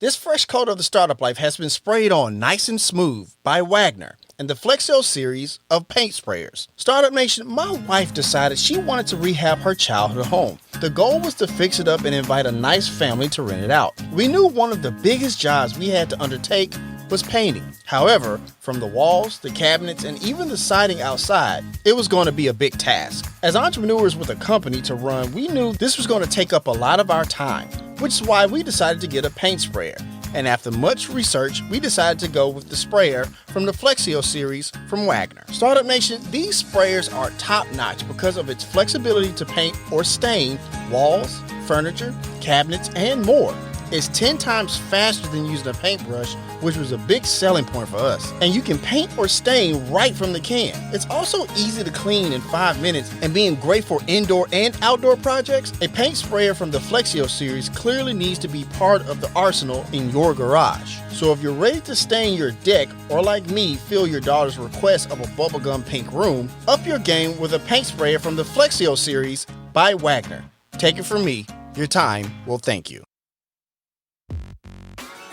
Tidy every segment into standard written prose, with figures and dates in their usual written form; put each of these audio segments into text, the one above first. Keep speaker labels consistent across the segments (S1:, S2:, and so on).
S1: This fresh coat of the startup life has been sprayed on nice and smooth by Wagner and the Flexio series of paint sprayers. Startup Nation, my wife decided she wanted to rehab her childhood home. The goal was to fix it up and invite a nice family to rent it out. We knew one of the biggest jobs we had to undertake was painting. However, from the walls, the cabinets, and even the siding outside, it was going to be a big task. As entrepreneurs with a company to run, we knew this was going to take up a lot of our time, which is why we decided to get a paint sprayer. And after much research, we decided to go with the sprayer from the Flexio series from Wagner. Startup Nation, these sprayers are top-notch because of its flexibility to paint or stain walls, furniture, cabinets, and more. It's 10 times faster than using a paintbrush, which was a big selling point for us. And you can paint or stain right from the can. It's also easy to clean in 5 minutes, and being great for indoor and outdoor projects, a paint sprayer from the Flexio series clearly needs to be part of the arsenal in your garage. So if you're ready to stain your deck, or like me, fill your daughter's request of a bubblegum pink room, up your game with a paint sprayer from the Flexio series by Wagner. Take it from me, your time will thank you.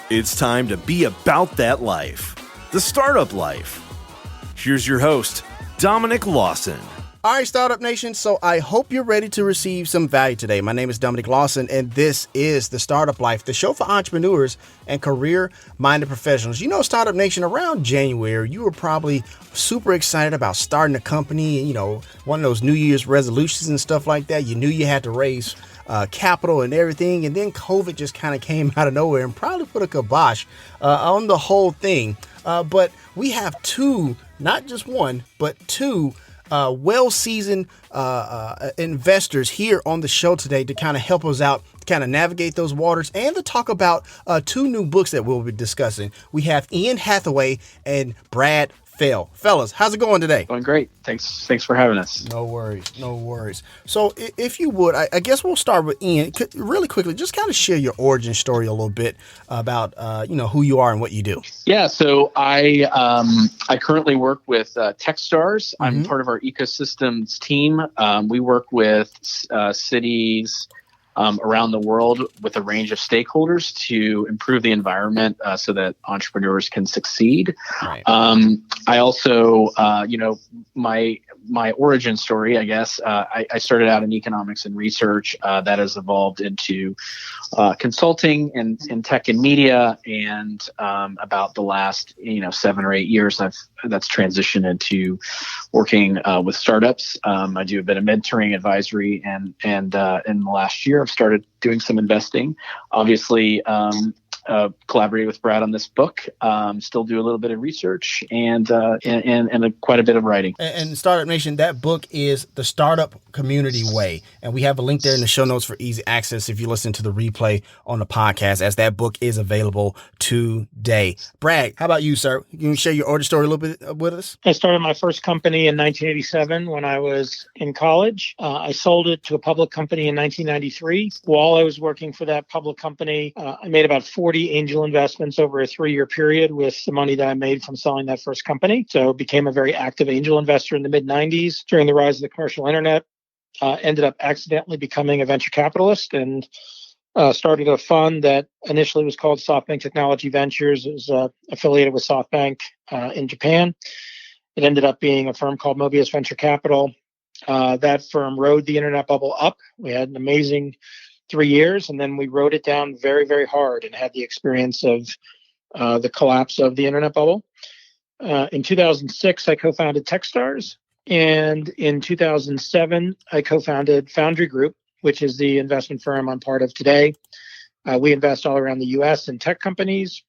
S2: It's time to be about that life, the startup life. Here's your host, Dominic Lawson.
S1: All right, Startup Nation, so I hope you're ready to receive some value today. My name is Dominic Lawson, and this is The Startup Life, the show for entrepreneurs and career-minded professionals. You know, Startup Nation, around January, you were probably super excited about starting a company, you know, one of those New Year's resolutions and stuff like that. You knew you had to raise capital and everything, and then COVID just kind of came out of nowhere and probably put a kibosh on the whole thing. But we have two, not just one, but two well-seasoned investors here on the show today to kind of help us out, kind of navigate those waters, and to talk about two new books that we'll be discussing. We have Ian Hathaway and Brad Feld. Fellas, how's it going today?
S3: Going great. Thanks for having us.
S1: No worries. So if you would, I guess we'll start with Ian. Really quickly, just kind of share your origin story a little bit about who you are and what you do.
S3: Yeah, so I currently work with Techstars. I'm part of our ecosystems team. We work with cities around the world with a range of stakeholders to improve the environment so that entrepreneurs can succeed.
S1: Right.
S3: I also, my origin story, I guess, I started out in economics and research that has evolved into consulting and tech and media. And about the last, 7 or 8 years, that's transitioned into working with startups. I do a bit of mentoring, advisory, and in the last year, I've started doing some investing. Obviously, collaborated with Brad on this book. Still do a little bit of research and quite a bit of writing.
S1: And Startup Nation, that book is The Startup Community Way, and we have a link there in the show notes for easy access if you listen to the replay on the podcast, as that book is available today. Brad, how about you, sir? You can share your origin story a little bit with us?
S4: I started my first company in 1987 when I was in college. I sold it to a public company in 1993. While I was working for that public company, I made about 40 angel investments over a 3-year period with the money that I made from selling that first company. So became a very active angel investor in the mid-90s during the rise of the commercial internet. Ended up accidentally becoming a venture capitalist and started a fund that initially was called SoftBank Technology Ventures. It was affiliated with SoftBank in Japan. It ended up being a firm called Mobius Venture Capital. That firm rode the internet bubble up. We had an amazing 3 years, and then we rode it down very, very hard and had the experience of the collapse of the internet bubble. In 2006, I co-founded Techstars, and in 2007, I co-founded Foundry Group, which is the investment firm I'm part of today. We invest all around the U.S. in tech companies.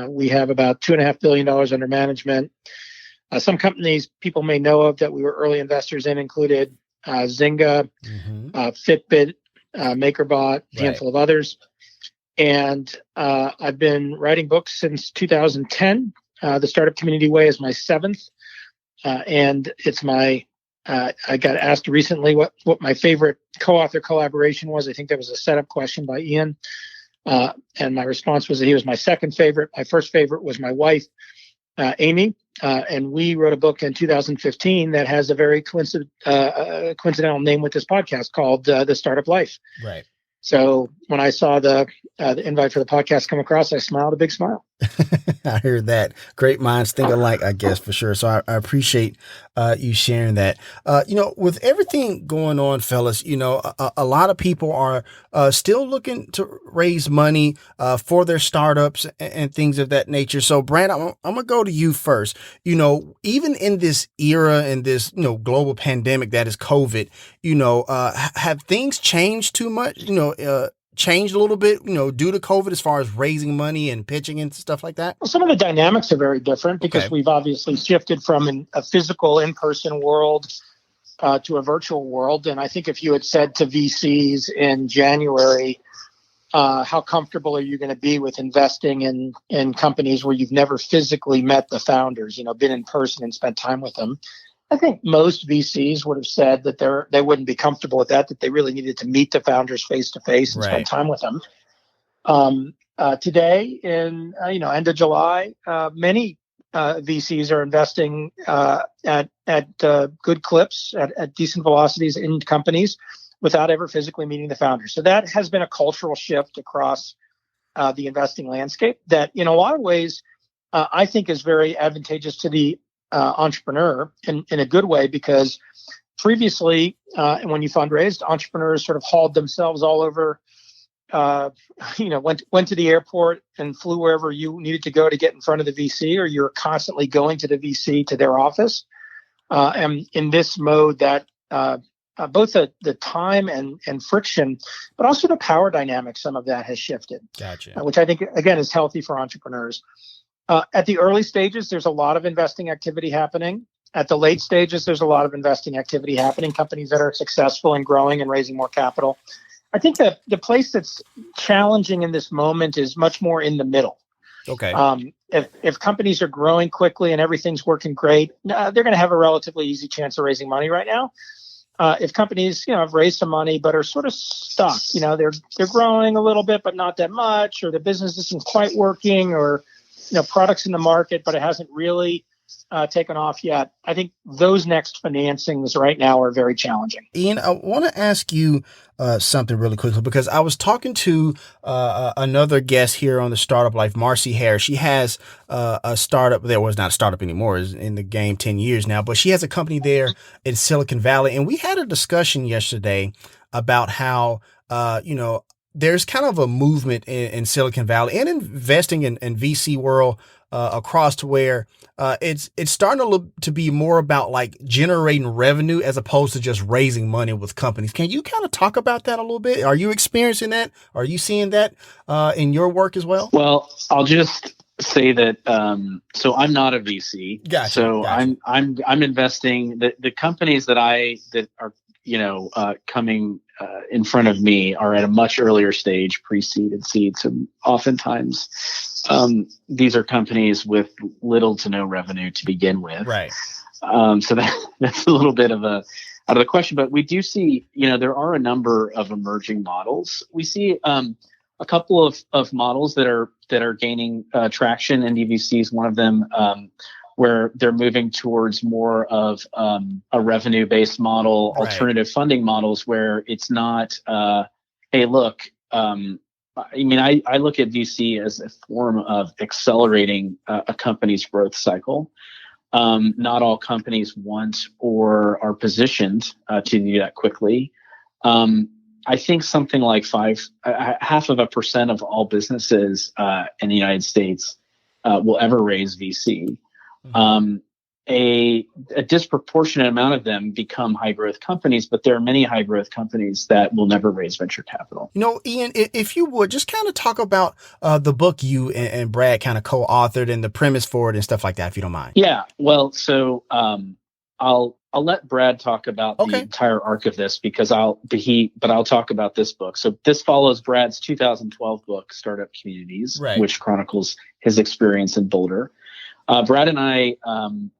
S4: We have about $2.5 billion under management. Some companies people may know of that we were early investors in included Zynga, Fitbit, MakerBot, a handful of others. And I've been writing books since 2010. The Startup Community Way is my 7th. And it's my, I got asked recently what my favorite co-author collaboration was. I think that was a setup question by Ian. And my response was that he was my second favorite. My first favorite was my wife, Amy. And we wrote a book in 2015 that has a very coincidental name with this podcast called The Startup Life.
S1: Right.
S4: So when I saw the invite for the podcast come across, I smiled a big smile.
S1: I heard that. Great minds think alike, I guess, for sure. So I appreciate you sharing that. With everything going on, fellas, a lot of people are still looking to raise money for their startups and things of that nature. So, Brad, I'm going to go to you first. Even in this era and this, global pandemic that is COVID, have things changed too much? Changed a little bit, due to COVID as far as raising money and pitching and stuff like that?
S4: Well, some of the dynamics are very different because we've obviously shifted from a physical in-person world to a virtual world. And I think if you had said to VCs in January, how comfortable are you going to be with investing in companies where you've never physically met the founders, been in person and spent time with them? I think most VCs would have said that they wouldn't be comfortable with that they really needed to meet the founders face to face and spend time with them. Today, in end of July, many VCs are investing at good clips, at decent velocities in companies without ever physically meeting the founders. So that has been a cultural shift across the investing landscape that, in a lot of ways, I think is very advantageous to the entrepreneur in a good way, because previously, when you fundraised, entrepreneurs sort of hauled themselves all over, went to the airport and flew wherever you needed to go to get in front of the VC, or you're constantly going to the VC to their office. And in this mode, that both the time and friction, but also the power dynamic, some of that has shifted.
S1: Gotcha.
S4: Which I think, again, is healthy for entrepreneurs. At the early stages, there's a lot of investing activity happening. At the late stages, there's a lot of investing activity happening, companies that are successful and growing and raising more capital. I think that the place that's challenging in this moment is much more in the middle.
S1: Okay.
S4: If companies are growing quickly and everything's working great, they're going to have a relatively easy chance of raising money right now. If companies, have raised some money but are sort of stuck, they're growing a little bit but not that much, or the business isn't quite working, or products in the market, but it hasn't really taken off yet. I think those next financings right now are very challenging.
S1: Ian, I want to ask you something really quickly, because I was talking to another guest here on the Startup Life, Marcy Harris. She has a startup there. Was not a startup anymore, is in the game 10 years now, but she has a company there in Silicon Valley. And we had a discussion yesterday about how, there's kind of a movement in Silicon Valley and investing in VC world across to where it's starting to be more about like generating revenue as opposed to just raising money with companies. Can you kind of talk about that a little bit? Are you experiencing that? Are you seeing that in your work as well?
S3: Well, I'll just say that so I'm not a VC.
S1: Gotcha.
S3: So
S1: Gotcha.
S3: I'm investing the companies that are coming in front of me are at a much earlier stage, pre-seed and seed. So oftentimes these are companies with little to no revenue to begin with.
S1: Right.
S3: So that's a little bit of out of the question, but we do see, there are a number of emerging models. We see a couple of models that are gaining traction in DVCs. One of them where they're moving towards more of a revenue-based model,
S1: Right.
S3: Alternative funding models, where it's not, hey, look, I look at VC as a form of accelerating a company's growth cycle. Not all companies want or are positioned to do that quickly. I think something like 0.5% of all businesses in the United States will ever raise VC. A disproportionate amount of them become high growth companies, but there are many high growth companies that will never raise venture capital.
S1: Ian, if you would just kind of talk about the book you and Brad kind of co-authored and the premise for it and stuff like that, if you don't mind.
S3: Yeah, well, so I'll let Brad talk about
S1: Okay.
S3: the entire arc of this, because I'll talk about this book. So this follows Brad's 2012 book, Startup Communities,
S1: Right.
S3: which chronicles his experience in Boulder. Brad and I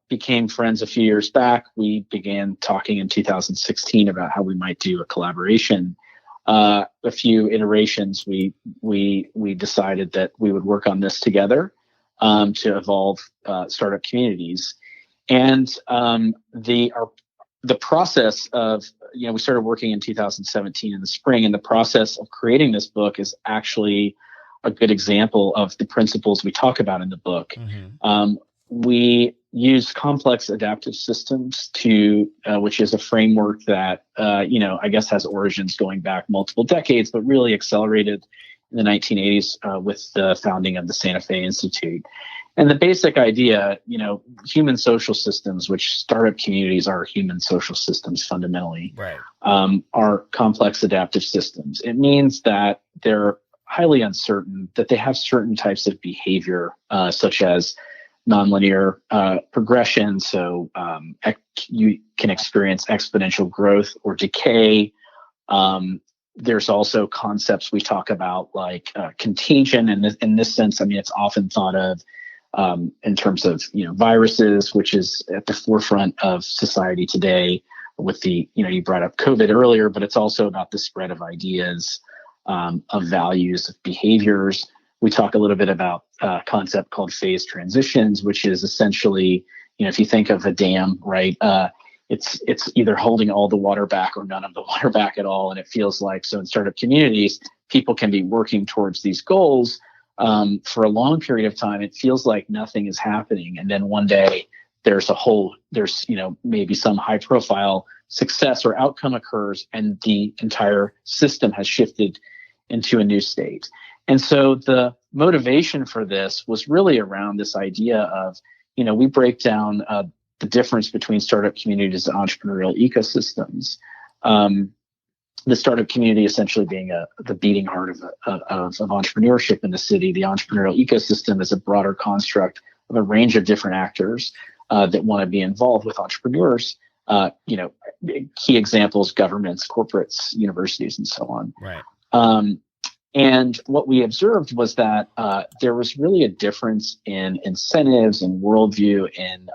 S3: became friends a few years back. We began talking in 2016 about how we might do a collaboration. A few iterations, we decided that we would work on this together to evolve Startup Communities. And the process of we started working in 2017 in the spring, and the process of creating this book is actually a good example of the principles we talk about in the book. We use complex adaptive systems which is a framework that, I guess has origins going back multiple decades, but really accelerated in the 1980s with the founding of the Santa Fe Institute. And the basic idea, human social systems, which startup communities are human social systems fundamentally,
S1: right,
S3: are complex adaptive systems. It means that they're highly uncertain, that they have certain types of behavior, such as nonlinear progression. So you can experience exponential growth or decay. There's also concepts we talk about like contagion. And in this sense, I mean, it's often thought of in terms of viruses, which is at the forefront of society today. With the you brought up COVID earlier, but it's also about the spread of ideas, of values, of behaviors. We talk a little bit about a concept called phase transitions, which is essentially, if you think of a dam, right? It's either holding all the water back or none of the water back at all. And it feels like, so in startup communities, people can be working towards these goals for a long period of time. It feels like nothing is happening. And then one day there's maybe some high profile success or outcome occurs and the entire system has shifted into a new state. And so the motivation for this was really around this idea of, we break down the difference between startup communities and entrepreneurial ecosystems. The startup community essentially being the beating heart of entrepreneurship in the city. The entrepreneurial ecosystem is a broader construct of a range of different actors that want to be involved with entrepreneurs. Key examples: governments, corporates, universities, and so on.
S1: Right.
S3: And what we observed was that there was really a difference in incentives and worldview and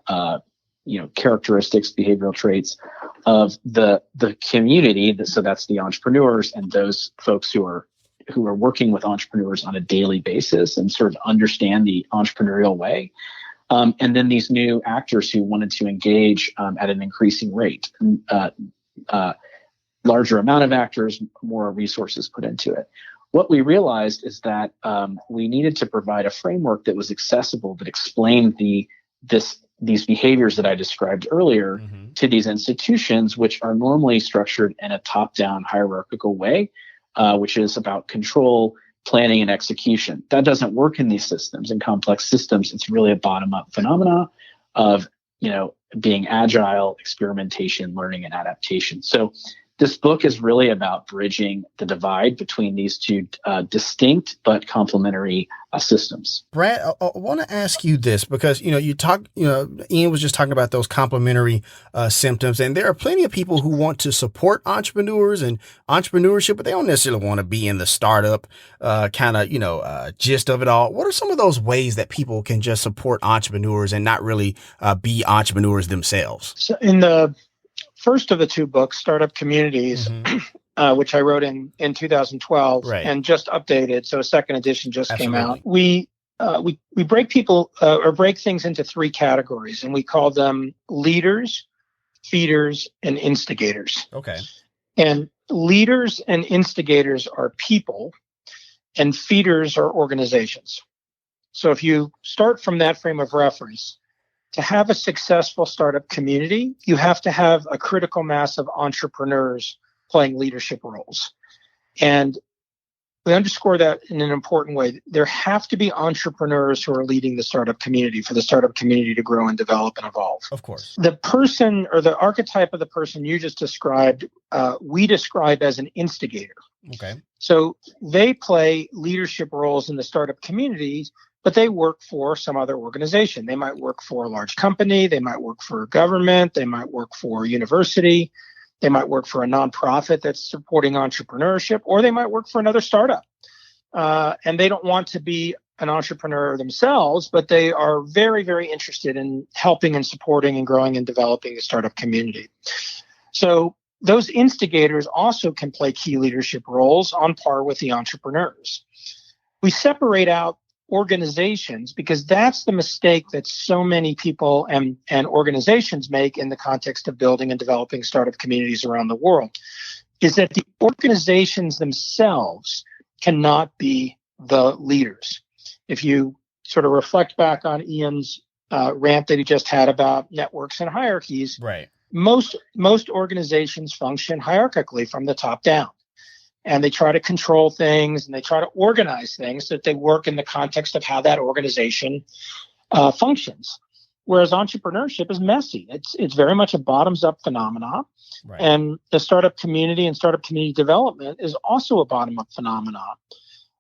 S3: characteristics, behavioral traits of the community. So that's the entrepreneurs and those folks who are working with entrepreneurs on a daily basis and sort of understand the entrepreneurial way. And then these new actors who wanted to engage at an increasing rate, larger amount of actors, more resources put into it. What we realized is that we needed to provide a framework that was accessible, that explained these behaviors that I described earlier to these institutions, which are normally structured in a top-down hierarchical way, which is about control, planning, and execution. That doesn't work in these systems. In complex systems, it's really a bottom-up phenomena of being agile, experimentation, learning, and adaptation. So this book is really about bridging the divide between these two distinct but complementary systems.
S1: Brad, I want to ask you this because, Ian was just talking about those complementary symptoms, and there are plenty of people who want to support entrepreneurs and entrepreneurship, but they don't necessarily want to be in the startup gist of it all. What are some of those ways that people can just support entrepreneurs and not really be entrepreneurs themselves?
S4: So in the first of the two books, Startup Communities, which I wrote in 2012
S1: right,
S4: and just updated, so a second edition just
S1: Absolutely.
S4: came out. We break people or break things into three categories, and we call them leaders, feeders, and instigators.
S1: Okay.
S4: And leaders and instigators are people, and feeders are organizations. So if you start from that frame of reference, to have a successful startup community, you have to have a critical mass of entrepreneurs playing leadership roles. And we underscore that in an important way. There have to be entrepreneurs who are leading the startup community for the startup community to grow and develop and evolve.
S1: Of course.
S4: The person or the archetype of the person you just described, we describe as an instigator.
S1: Okay.
S4: So they play leadership roles in the startup communities, but they work for some other organization. They might work for a large company. They might work for government. They might work for a university. They might work for a nonprofit that's supporting entrepreneurship, or they might work for another startup. And they don't want to be an entrepreneur themselves, but they are very, very interested in helping and supporting and growing and developing the startup community. So those instigators also can play key leadership roles on par with the entrepreneurs. We separate out organizations, because that's the mistake that so many people and organizations make in the context of building and developing startup communities around the world, is that the organizations themselves cannot be the leaders. If you sort of reflect back on Ian's rant that he just had about networks and hierarchies,
S1: Right.
S4: Most organizations function hierarchically from the top down. And they try to control things and they try to organize things so that they work in the context of how that organization functions. Whereas entrepreneurship is messy. It's very much a bottoms-up phenomenon.
S1: Right.
S4: And the startup community and startup community development is also a bottom-up phenomenon.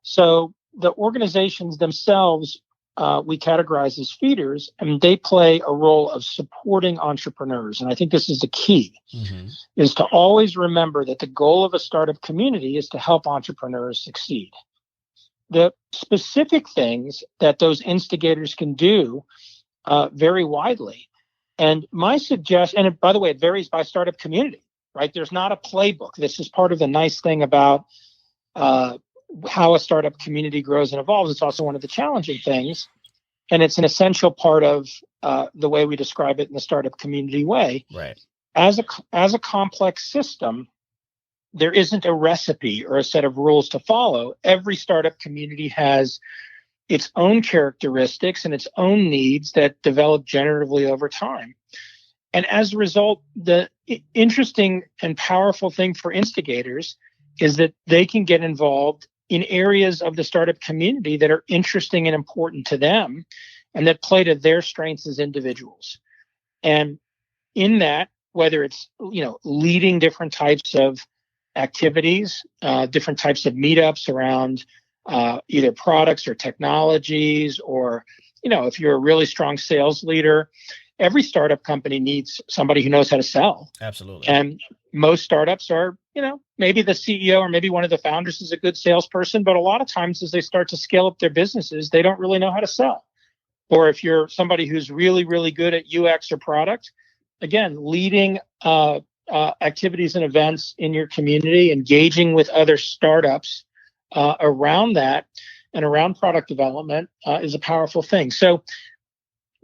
S4: So the organizations themselves, we categorize as feeders, and they play a role of supporting entrepreneurs. And I think this is the key, is to always remember that the goal of a startup community is to help entrepreneurs succeed. The specific things that those instigators can do vary widely. And my suggestion, and by the way, it varies by startup community, right? There's not a playbook. This is part of the nice thing about how a startup community grows and evolves. It's also one of the challenging things. And it's an essential part of the way we describe it in the startup community way.
S1: Right.
S4: As a complex system, there isn't a recipe or a set of rules to follow. Every startup community has its own characteristics and its own needs that develop generatively over time. And as a result, the interesting and powerful thing for instigators is that they can get involved in areas of the startup community that are interesting and important to them and that play to their strengths as individuals. And in that, whether it's, leading different types of activities, different types of meetups around either products or technologies, or, if you're a really strong sales leader, every startup company needs somebody who knows how to sell.
S1: Absolutely.
S4: And most startups are, maybe the CEO or maybe one of the founders is a good salesperson, but a lot of times as they start to scale up their businesses, they don't really know how to sell. Or if you're somebody who's really, really good at UX or product, again, leading activities and events in your community, engaging with other startups around that and around product development is a powerful thing. So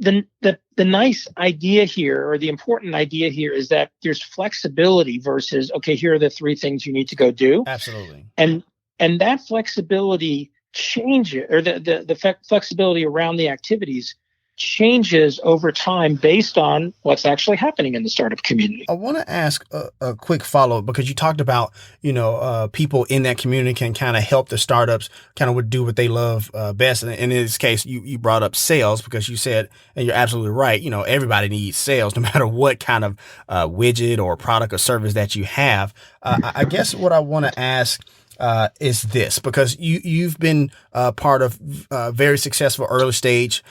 S4: the nice idea here, or the important idea here, is that there's flexibility versus, okay, here are the three things you need to go do.
S1: Absolutely.
S4: And that flexibility changes, or the flexibility around the activities changes over time based on what's actually happening in the startup community.
S1: I want to ask a quick follow-up, because you talked about, people in that community can kind of help the startups kind of do what they love best. And in this case, you brought up sales, because you said, and you're absolutely right, everybody needs sales no matter what kind of widget or product or service that you have. I guess what I want to ask is this, because you've been part of very successful early stage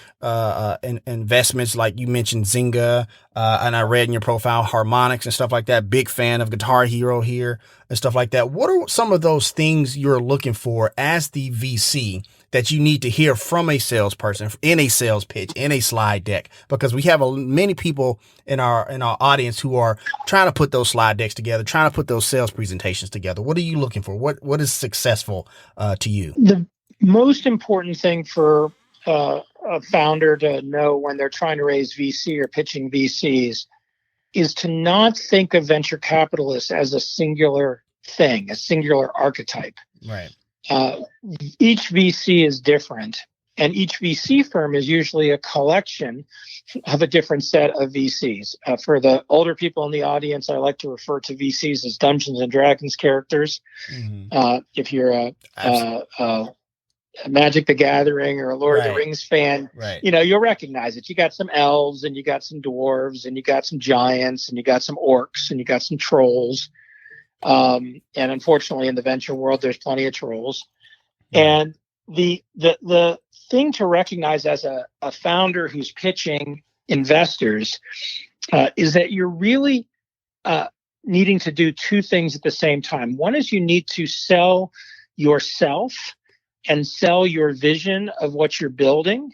S1: investments, like you mentioned Zynga, and I read in your profile Harmonix and stuff like that. Big fan of Guitar Hero here and stuff like that. What are some of those things you're looking for as the VC that you need to hear from a salesperson in a sales pitch, in a slide deck? Because we have many people in our audience who are trying to put those slide decks together, trying to put those sales presentations together. What are you looking for? What is successful to you?
S4: The most important thing for a founder to know when they're trying to raise VC or pitching VCs is to not think of venture capitalists as a singular thing, a singular archetype.
S1: Right.
S4: Each VC is different, and each VC firm is usually a collection of a different set of VCs. For the older people in the audience, I like to refer to VCs as Dungeons and Dragons characters. Mm-hmm. If you're a Magic the Gathering or a Lord of the Rings fan, you'll recognize it. You got some elves, and you got some dwarves, and you got some giants, and you got some orcs, and you got some trolls. And unfortunately, in the venture world, there's plenty of trolls. And the thing to recognize as a founder who's pitching investors is that you're really needing to do two things at the same time. One is you need to sell yourself and sell your vision of what you're building,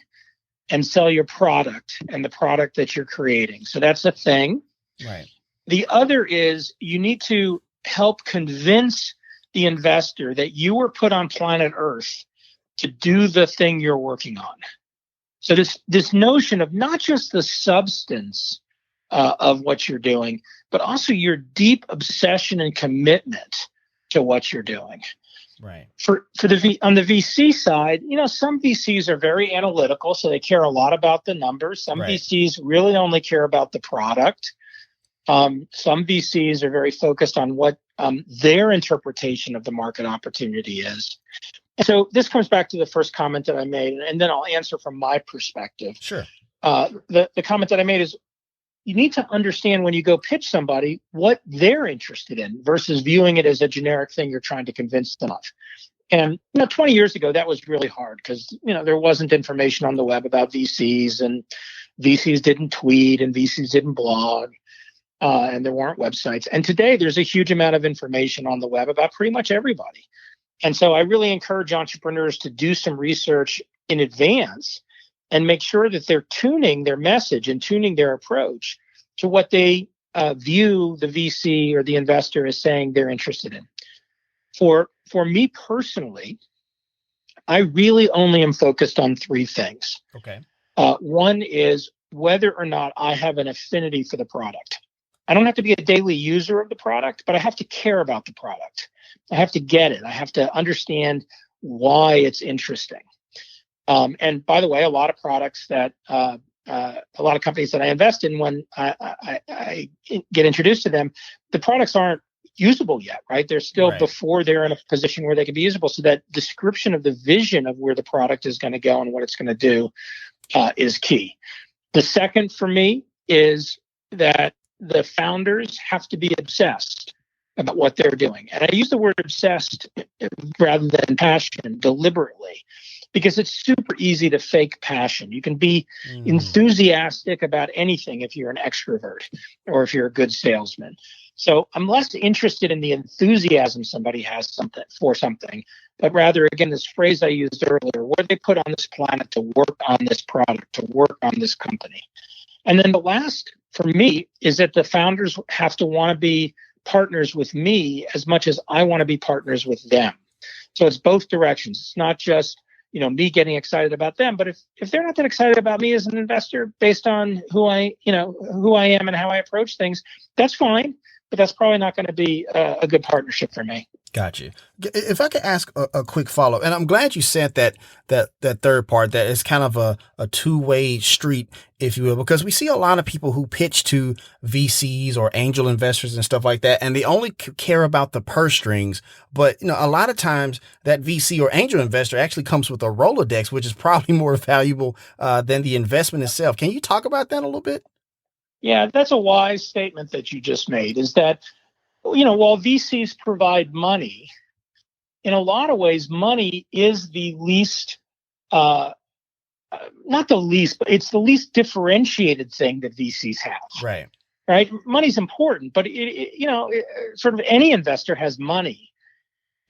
S4: and sell your product and the product that you're creating. So that's a thing.
S1: Right.
S4: The other is you need to help convince the investor that you were put on planet Earth to do the thing you're working on. So this notion of not just the substance of what you're doing, but also your deep obsession and commitment to what you're doing.
S1: Right.
S4: On the VC side, some VCs are very analytical, so they care a lot about the numbers. Some VCs really only care about the product. Some VCs are very focused on what their interpretation of the market opportunity is. And so this comes back to the first comment that I made, and then I'll answer from my perspective.
S1: Sure.
S4: The comment that I made is you need to understand when you go pitch somebody what they're interested in versus viewing it as a generic thing you're trying to convince them of. And 20 years ago, that was really hard because there wasn't information on the web about VCs, and VCs didn't tweet, and VCs didn't blog. And there weren't websites. And today there's a huge amount of information on the web about pretty much everybody. And so I really encourage entrepreneurs to do some research in advance and make sure that they're tuning their message and tuning their approach to what they view the VC or the investor as saying they're interested in. For me personally, I really only am focused on three things.
S1: Okay.
S4: One is whether or not I have an affinity for the product. I don't have to be a daily user of the product, but I have to care about the product. I have to get it. I have to understand why it's interesting. And by the way, a lot of products that a lot of companies that I invest in, when I get introduced to them, the products aren't usable yet, right? They're still before they're in a position where they can be usable. So that description of the vision of where the product is going to go and what it's going to do is key. The second for me is that the founders have to be obsessed about what they're doing. And I use the word obsessed rather than passion deliberately, because it's super easy to fake passion. You can be enthusiastic about anything if you're an extrovert or if you're a good salesman. So I'm less interested in the enthusiasm somebody has for something, but rather, again, this phrase I used earlier, what they put on this planet to work on this product, to work on this company. And then the last for me is that the founders have to want to be partners with me as much as I want to be partners with them. So it's both directions. It's not just, me getting excited about them, but if they're not that excited about me as an investor based on who I am and how I approach things, that's fine, but that's probably not going to be a good partnership for me.
S1: Got you. If I could ask a quick follow, and I'm glad you said that third part, that it's kind of a two-way street, if you will, because we see a lot of people who pitch to VCs or angel investors and stuff like that, and they only care about the purse strings. But, a lot of times that VC or angel investor actually comes with a Rolodex, which is probably more valuable than the investment itself. Can you talk about that a little bit?
S4: Yeah, that's a wise statement that you just made, is that while VCs provide money, in a lot of ways, money is the least, not the least, but it's the least differentiated thing that VCs have. Right. Money's important, but sort of any investor has money.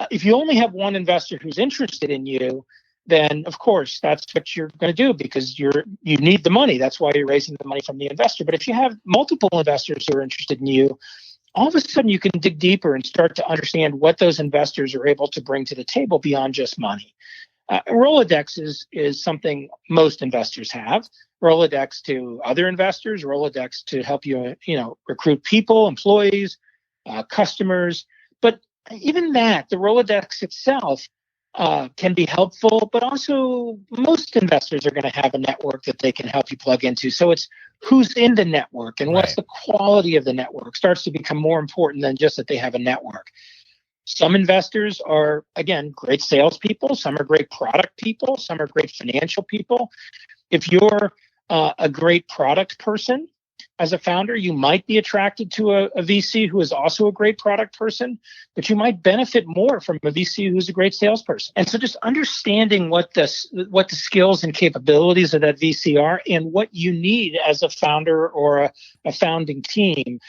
S4: If you only have one investor who's interested in you, then of course that's what you're going to do, because you need the money. That's why you're raising the money from the investor. But if you have multiple investors who are interested in you, all of a sudden you can dig deeper and start to understand what those investors are able to bring to the table beyond just money. Rolodex is something most investors have. Rolodex to other investors, Rolodex to help you, recruit people, employees, customers. But even that, the Rolodex itself can be helpful, but also most investors are going to have a network that they can help you plug into. So it's who's in the network and what's the quality of the network starts to become more important than just that they have a network. Some investors are, again, great salespeople. Some are great product people. Some are great financial people. If you're a great product person as a founder, you might be attracted to a VC who is also a great product person, but you might benefit more from a VC who's a great salesperson. And so just understanding what the skills and capabilities of that VC are and what you need as a founder or a founding team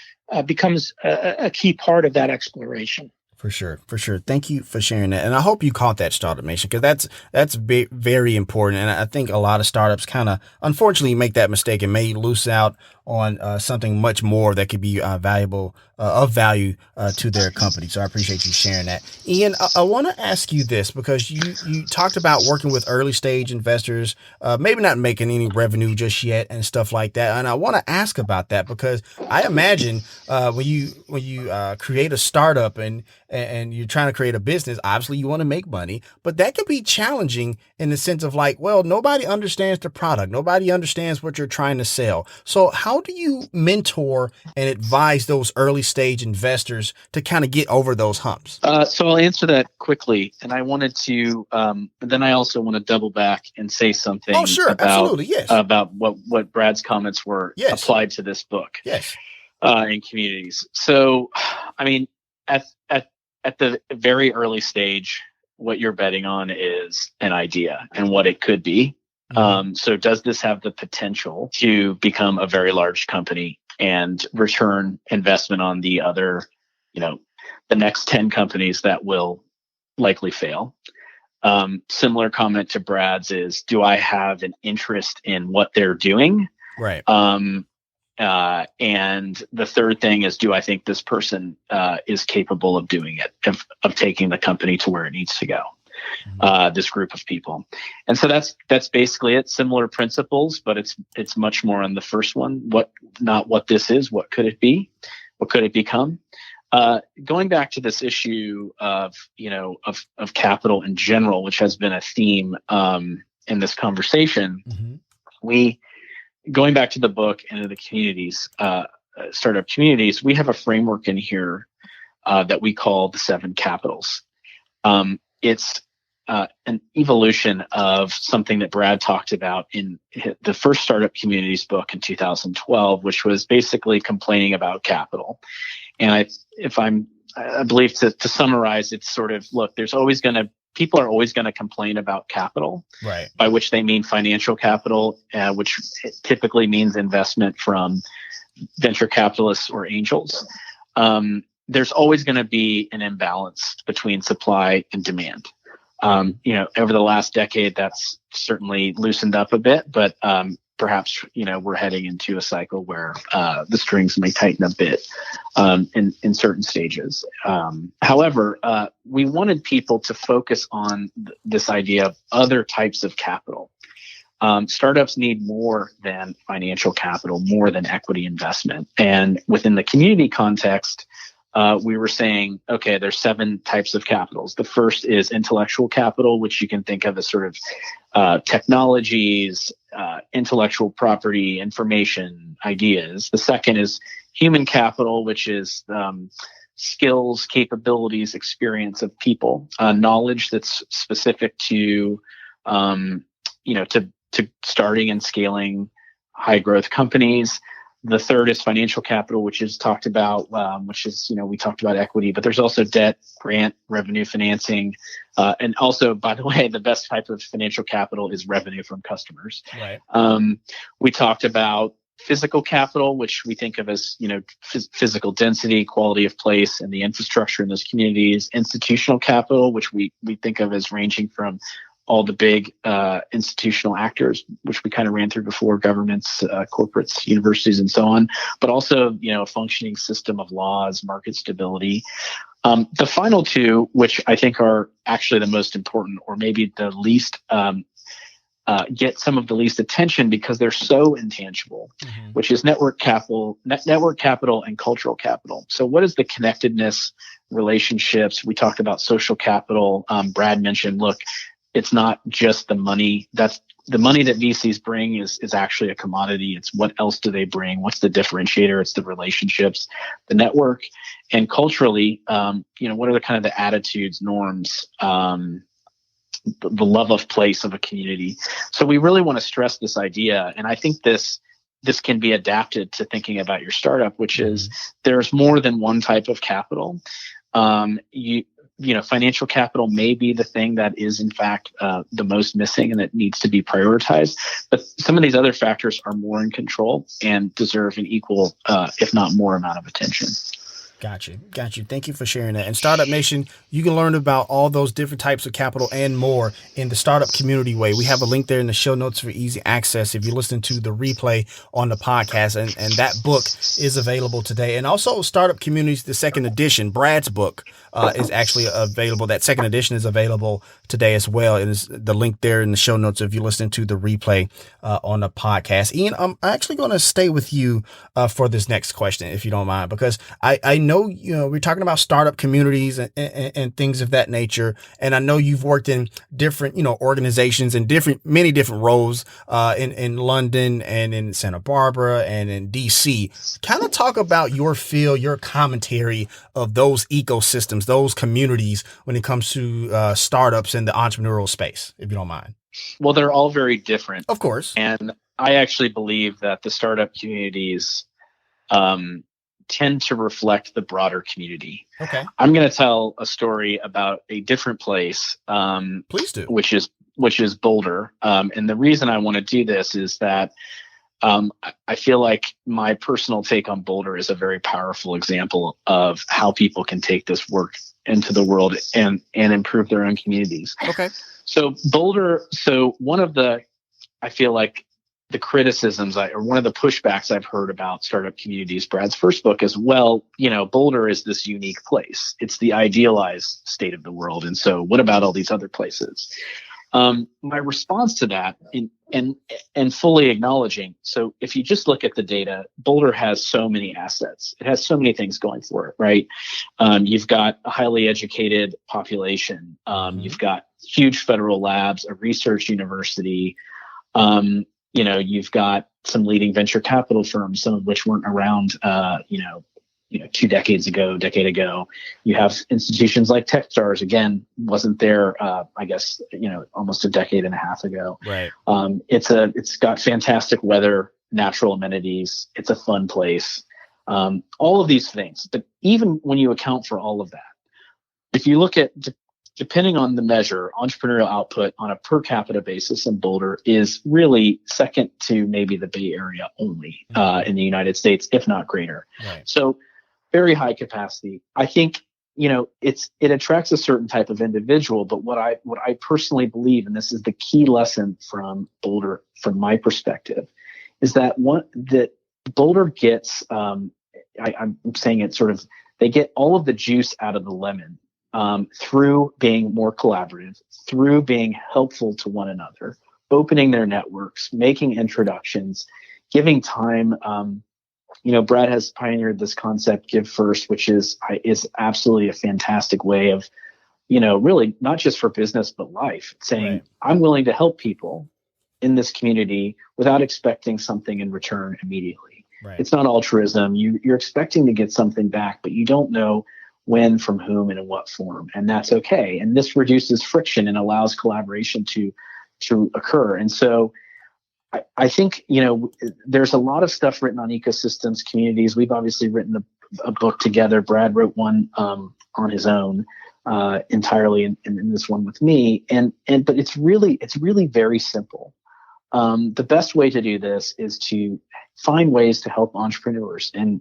S4: becomes a key part of that exploration.
S1: For sure. Thank you for sharing that. And I hope you caught that, Startup Nation, because that's very important. And I think a lot of startups kind of, unfortunately, make that mistake and may lose out on something much more that could be valuable of value to their company. So I appreciate you sharing that. Ian, I want to ask you this because you talked about working with early stage investors, maybe not making any revenue just yet and stuff like that. And I want to ask about that because I imagine when you create a startup and you're trying to create a business, obviously you want to make money, but that can be challenging in the sense of like, well, nobody understands the product. Nobody understands what you're trying to sell. So how do you mentor and advise those early stage investors to kind of get over those humps?
S3: So I'll answer that quickly. And I wanted to, then I also want to double back and say something
S1: Absolutely. Yes.
S3: About what Brad's comments were applied to this book.
S1: Yes.
S3: In communities. So, I mean, at the very early stage, what you're betting on is an idea and what it could be. So does this have the potential to become a very large company and return investment on the other, the next 10 companies that will likely fail? Similar comment to Brad's is, do I have an interest in what they're doing?
S1: Right.
S3: And the third thing is, do I think this person is capable of doing it, of taking the company to where it needs to go? This group of people. And so that's basically it. Similar principles, but it's much more on the first one. Not what this is, what could it be? What could it become? Going back to this issue of capital in general, which has been a theme in this conversation, going back to the book and to the communities, startup communities, we have a framework in here that we call the 7 capitals. It's an evolution of something that Brad talked about in the first startup communities book in 2012, which was basically complaining about capital. And I believe to summarize, it's sort of, look, people are always going to complain about capital,
S1: right? By
S3: which they mean financial capital, which typically means investment from venture capitalists or angels. There's always going to be an imbalance between supply and demand. Over the last decade, that's certainly loosened up a bit, but perhaps we're heading into a cycle where the strings may tighten a bit in certain stages. However, we wanted people to focus on this idea of other types of capital. Startups need more than financial capital, more than equity investment. And within the community context, we were saying, okay, there's 7 types of capitals. The first is intellectual capital, which you can think of as sort of technologies, intellectual property, information, ideas. The second is human capital, which is skills, capabilities, experience of people, knowledge that's specific to starting and scaling high growth companies. The third is financial capital, which is talked about, we talked about equity, but there's also debt, grant, revenue financing. And also, by the way, the best type of financial capital is revenue from customers.
S1: Right.
S3: We talked about physical capital, which we think of as, physical density, quality of place, and the infrastructure in those communities. Institutional capital, which we think of as ranging from all the big institutional actors, which we kind of ran through before, governments, corporates, universities, and so on, but also, a functioning system of laws, market stability. The final 2, which I think are actually the most important, or maybe the least, get some of the least attention because they're so intangible, which is network capital and cultural capital. So what is the connectedness, relationships? We talked about social capital. Brad mentioned, look, it's not just the money. That's the money that VCs bring is actually a commodity. It's what else do they bring? What's the differentiator? It's the relationships, the network, and culturally, what are the kind of the attitudes, norms, the love of place of a community. So we really want to stress this idea. And I think this can be adapted to thinking about your startup, which is there's more than one type of capital. Financial capital may be the thing that is in fact the most missing and that needs to be prioritized. But some of these other factors are more in control and deserve an equal, if not more amount of attention.
S1: Got you. Thank you for sharing that. And Startup Nation, you can learn about all those different types of capital and more in the Startup Community Way. We have a link there in the show notes for easy access if you're listening to the replay on the podcast. And that book is available today. And also Startup Communities, the second edition, Brad's book is actually available. That second edition is available today as well. And it's the link there in the show notes if you're listening to the replay on the podcast. Ian, I'm actually going to stay with you for this next question, if you don't mind, because I know, we're talking about startup communities and things of that nature. And I know you've worked in different, organizations and many different roles, in London and in Santa Barbara and in DC. Kind of talk about your feel, your commentary of those ecosystems, those communities when it comes to, startups in the entrepreneurial space, if you don't mind.
S3: Well, they're all very different.
S1: Of course.
S3: And I actually believe that the startup communities, tend to reflect the broader community.
S1: Okay.
S3: I'm going to tell a story about a different place.
S1: Please do.
S3: Which is Boulder. And the reason I want to do this is that I feel like my personal take on Boulder is a very powerful example of how people can take this work into the world and improve their own communities.
S1: Okay.
S3: So Boulder. So one of the, I feel like, the criticisms or one of the pushbacks I've heard about startup communities, Brad's first book, is, well, Boulder is this unique place. It's the idealized state of the world. And so what about all these other places? My response to that and fully acknowledging, so if you just look at the data, Boulder has so many assets. It has so many things going for it, right? You've got a highly educated population. You've got huge federal labs, a research university. You've got some leading venture capital firms, some of which weren't around, 2 decades ago, decade ago. You have institutions like Techstars, again, wasn't there, almost a decade and a half ago.
S1: Right.
S3: It's got fantastic weather, natural amenities. It's a fun place. All of these things. But even when you account for all of that, if you look at, depending on the measure, entrepreneurial output on a per capita basis in Boulder is really second to maybe the Bay Area only in the United States, if not greater.
S1: Right.
S3: So very high capacity. I think, it attracts a certain type of individual, but what I personally believe, and this is the key lesson from Boulder, from my perspective, is that Boulder gets, I'm saying it sort of, they get all of the juice out of the lemon. Through being more collaborative, through being helpful to one another, opening their networks, making introductions, giving time. Brad has pioneered this concept, give first, which is absolutely a fantastic way of, really not just for business, but life, saying, right, I'm willing to help people in this community without expecting something in return immediately. Right. It's not altruism. You're expecting to get something back, but you don't know when, from whom, and in what form, and that's okay. And this reduces friction and allows collaboration to occur. And so I think, there's a lot of stuff written on ecosystems, communities. We've obviously written a book together. Brad wrote one on his own entirely, and this one with me. But it's really very simple. The best way to do this is to find ways to help entrepreneurs and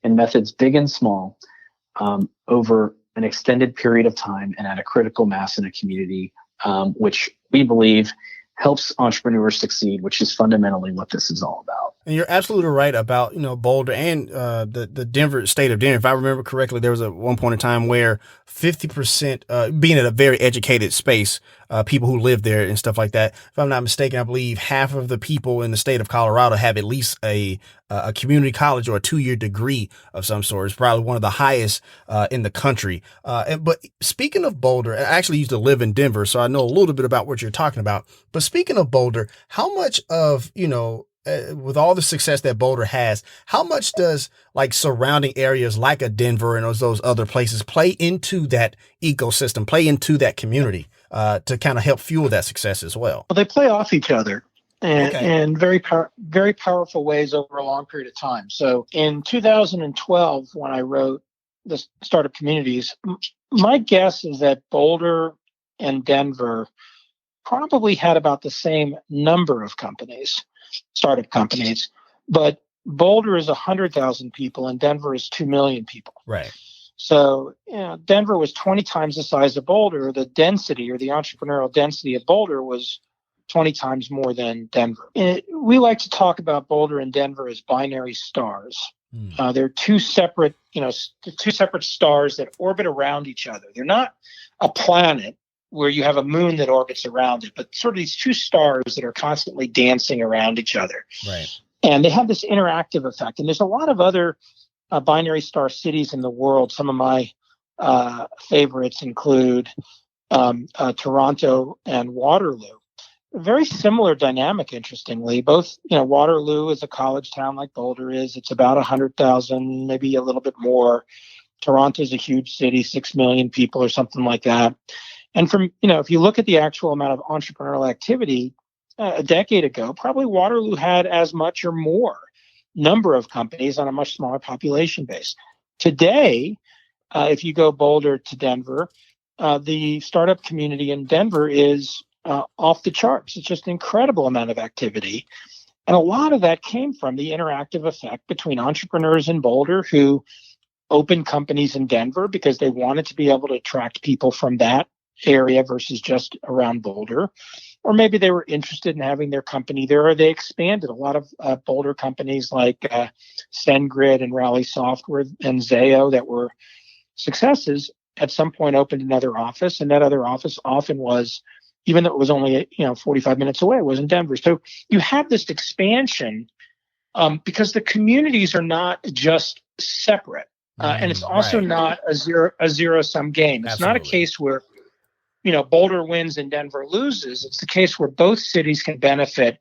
S3: methods big and small, over an extended period of time and at a critical mass in a community, which we believe helps entrepreneurs succeed, which is fundamentally what this is all about.
S1: And you're absolutely right about, Boulder and the Denver, state of Denver. If I remember correctly, there was at one point in time where 50%, being in a very educated space, people who live there and stuff like that. If I'm not mistaken, I believe half of the people in the state of Colorado have at least a community college or a 2-year degree of some sort. It's probably one of the highest in the country. But speaking of Boulder, I actually used to live in Denver, so I know a little bit about what you're talking about. But speaking of Boulder, how much of, with all the success that Boulder has, how much does like surrounding areas like a Denver and those other places play into that ecosystem, play into that community to kind of help fuel that success as well?
S4: Well, they play off each other in very powerful ways over a long period of time. So in 2012, when I wrote the Startup Communities, my guess is that Boulder and Denver probably had about the same number of companies, startup companies, but Boulder is 100,000 people and Denver is 2 million people.
S1: Right.
S4: So, Denver was 20 times the size of Boulder. The density, or the entrepreneurial density of Boulder, was 20 times more than Denver. We like to talk about Boulder and Denver as binary stars. They're two separate stars that orbit around each other. They're not a planet where you have a moon that orbits around it, but sort of these two stars that are constantly dancing around each other.
S1: Right.
S4: And they have this interactive effect. And there's a lot of other binary star cities in the world. Some of my favorites include Toronto and Waterloo. A very similar dynamic, interestingly. Both, Waterloo is a college town like Boulder is. It's about 100,000, maybe a little bit more. Toronto is a huge city, 6 million people or something like that. And if you look at the actual amount of entrepreneurial activity, a decade ago, probably Waterloo had as much or more number of companies on a much smaller population base. Today, if you go Boulder to Denver, the startup community in Denver is off the charts. It's just an incredible amount of activity. And a lot of that came from the interactive effect between entrepreneurs in Boulder who opened companies in Denver because they wanted to be able to attract people from that area versus just around Boulder. Or maybe they were interested in having their company there, or they expanded. A lot of Boulder companies like SendGrid and Rally Software and Zayo that were successes at some point opened another office, and that other office often was, even though it was only 45 minutes away, it was in Denver. So you have this expansion because the communities are not just separate, and it's also not a zero-sum game. It's not a case where Boulder wins and Denver loses. It's the case where both cities can benefit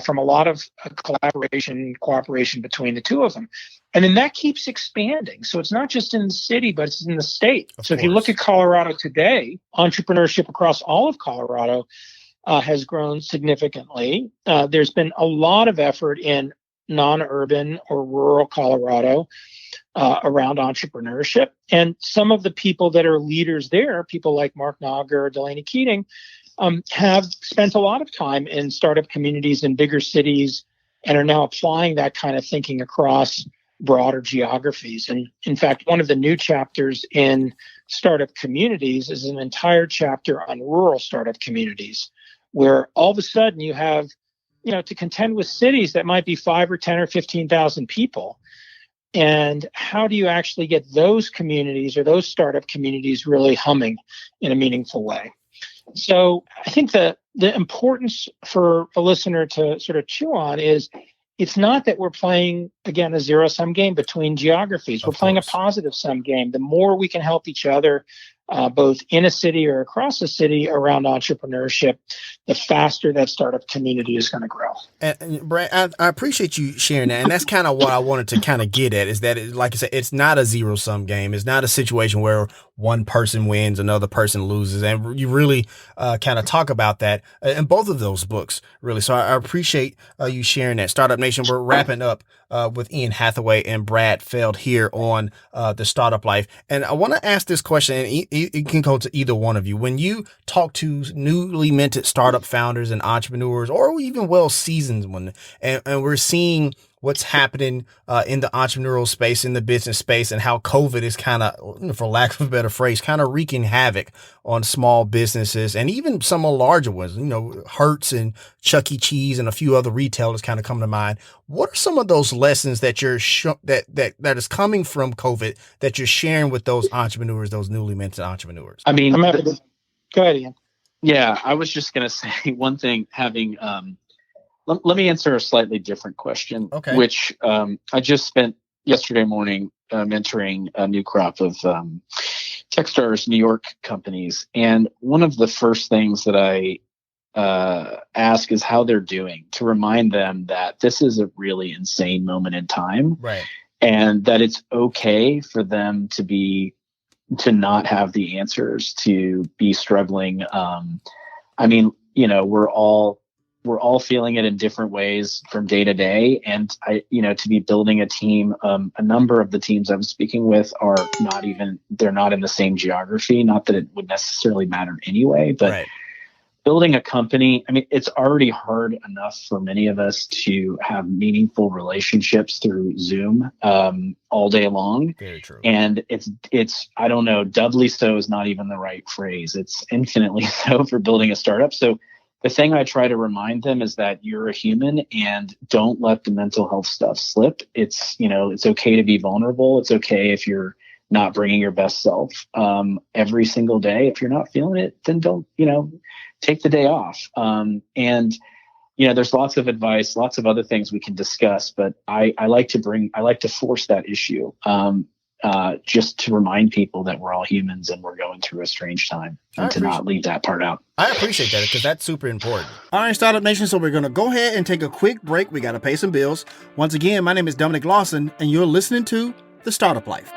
S4: from a lot of cooperation between the two of them. And then that keeps expanding. So it's not just in the city, but it's in the state. So if you look at Colorado today, entrepreneurship across all of Colorado has grown significantly. There's been a lot of effort in non-urban or rural Colorado around entrepreneurship. And some of the people that are leaders there, people like Mark Nagar, Delaney Keating, have spent a lot of time in startup communities in bigger cities and are now applying that kind of thinking across broader geographies. And in fact, one of the new chapters in startup communities is an entire chapter on rural startup communities, where all of a sudden you have, to contend with cities that might be 5 or 10 or 15,000 people. And how do you actually get those communities or those startup communities really humming in a meaningful way? So I think the importance for a listener to sort of chew on is it's not that we're playing, again, a zero-sum game between geographies. We're playing a positive-sum game. The more we can help each other, both in a city or across a city around entrepreneurship, the faster that startup community is going to grow.
S1: And Brad, I appreciate you sharing that. And that's kind of what I wanted to kind of get at, is that, like I said, it's not a zero-sum game. It's not a situation where one person wins, another person loses. And you really kind of talk about that in both of those books, really. So I appreciate you sharing that. Startup Nation, we're wrapping up with Ian Hathaway and Brad Feld here on the Startup Life. And I want to ask this question, and it can go to either one of you. When you talk to newly minted startup founders and entrepreneurs, or even well-seasoned one, and we're seeing what's happening in the entrepreneurial space, in the business space, and how COVID is kind of, for lack of a better phrase, kind of wreaking havoc on small businesses and even some of the larger ones, Hertz and Chuck E. Cheese and a few other retailers kind of come to mind. What are some of those lessons that you're that is coming from COVID that you're sharing with those entrepreneurs, those newly minted entrepreneurs?
S3: I mean,
S4: go ahead, Ian.
S3: Yeah, I was just going to say one thing, having let me answer a slightly different question, which I just spent yesterday morning mentoring a new crop of Techstars New York companies. And one of the first things that I ask is how they're doing, to remind them that this is a really insane moment in time.
S1: Right.
S3: And that it's okay for them to not have the answers, to be struggling. I mean, we're all feeling it in different ways from day to day. And to be building a team, a number of the teams I'm speaking with they're not in the same geography. Not that it would necessarily matter anyway, but building a company, I mean, it's already hard enough for many of us to have meaningful relationships through Zoom all day long.
S1: Very true.
S3: And it's I don't know, doubly so is not even the right phrase. It's infinitely so for building a startup. So the thing I try to remind them is that you're a human and don't let the mental health stuff slip. It's, it's okay to be vulnerable. It's okay if you're not bringing your best self every single day. If you're not feeling it, then don't, take the day off. And there's lots of advice, lots of other things we can discuss, but I like to force that issue just to remind people that we're all humans and we're going through a strange time, and to not leave that part out.
S1: I appreciate that because that's super important. All right, Startup Nation. So we're going to go ahead and take a quick break. We got to pay some bills. Once again, my name is Dominic Lawson, and you're listening to The Startup Life.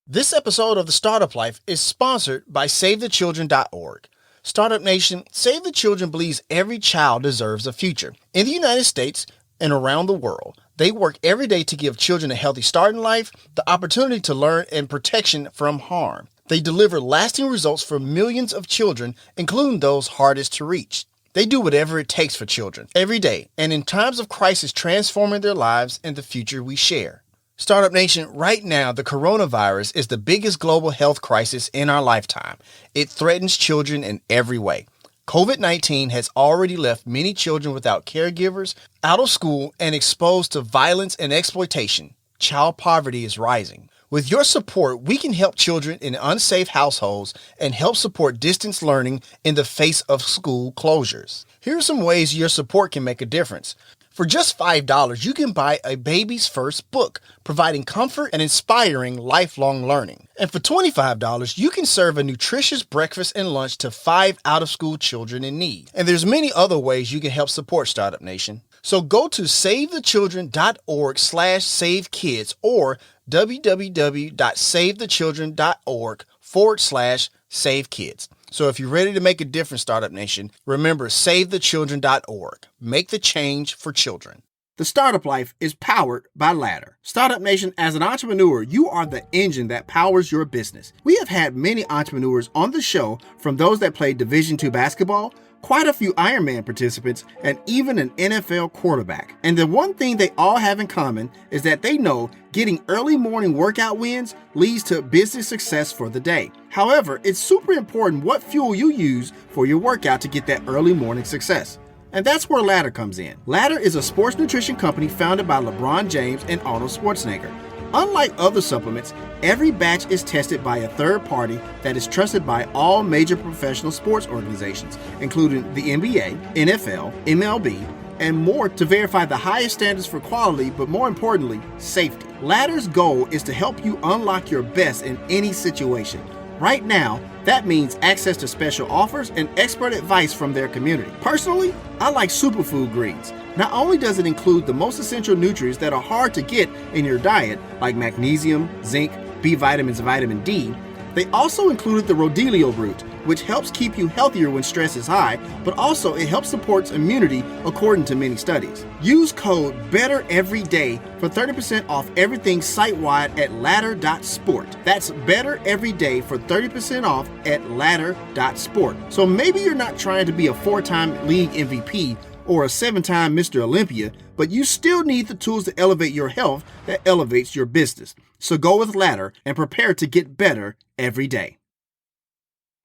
S1: This episode of The Startup Life is sponsored by SaveTheChildren.org. Startup Nation, Save the Children believes every child deserves a future. In the United States and around the world, they work every day to give children a healthy start in life, the opportunity to learn, and protection from harm. They deliver lasting results for millions of children, including those hardest to reach. They do whatever it takes for children every day, and in times of crisis, transforming their lives and the future we share. Startup Nation, right now, the coronavirus is the biggest global health crisis in our lifetime. It threatens children in every way. COVID-19 has already left many children without caregivers, out of school, and exposed to violence and exploitation. Child poverty is rising. With your support, we can help children in unsafe households and help support distance learning in the face of school closures. Here are some ways your support can make a difference. For just $5, you can buy a baby's first book, providing comfort and inspiring lifelong learning. And for $25, you can serve a nutritious breakfast and lunch to 5 out-of-school children in need. And there's many other ways you can help support Startup Nation. So go to SaveTheChildren.org/SaveKids or www.SaveTheChildren.org/SaveKids. So if you're ready to make a difference, Startup Nation, remember SaveTheChildren.org. Make the change for children. The Startup Life is powered by Ladder. Startup Nation, as an entrepreneur, you are the engine that powers your business. We have had many entrepreneurs on the show, from those that played Division II basketball, quite a few Ironman participants, and even an NFL quarterback. And the one thing they all have in common is that they know getting early morning workout wins leads to business success for the day. However, it's super important what fuel you use for your workout to get that early morning success. And that's where Ladder comes in. Ladder is a sports nutrition company founded by LeBron James and Arnold Schwarzenegger. Unlike other supplements, every batch is tested by a third party that is trusted by all major professional sports organizations, including the NBA, NFL, MLB, and more, to verify the highest standards for quality, but more importantly, safety. Ladder's goal is to help you unlock your best in any situation. Right now, that means access to special offers and expert advice from their community. Personally, I like superfood greens. Not only does it include the most essential nutrients that are hard to get in your diet, like magnesium, zinc, B vitamins, and vitamin D, they also included the Rhodiola root, which helps keep you healthier when stress is high, but also it helps support immunity according to many studies. Use code BETTEREVERYDAY for 30% off everything site-wide at ladder.sport. That's BETTEREVERYDAY for 30% off at ladder.sport. So maybe you're not trying to be a 4-time league MVP or a 7-time Mr. Olympia, but you still need the tools to elevate your health that elevates your business. So go with Ladder and prepare to get better every day.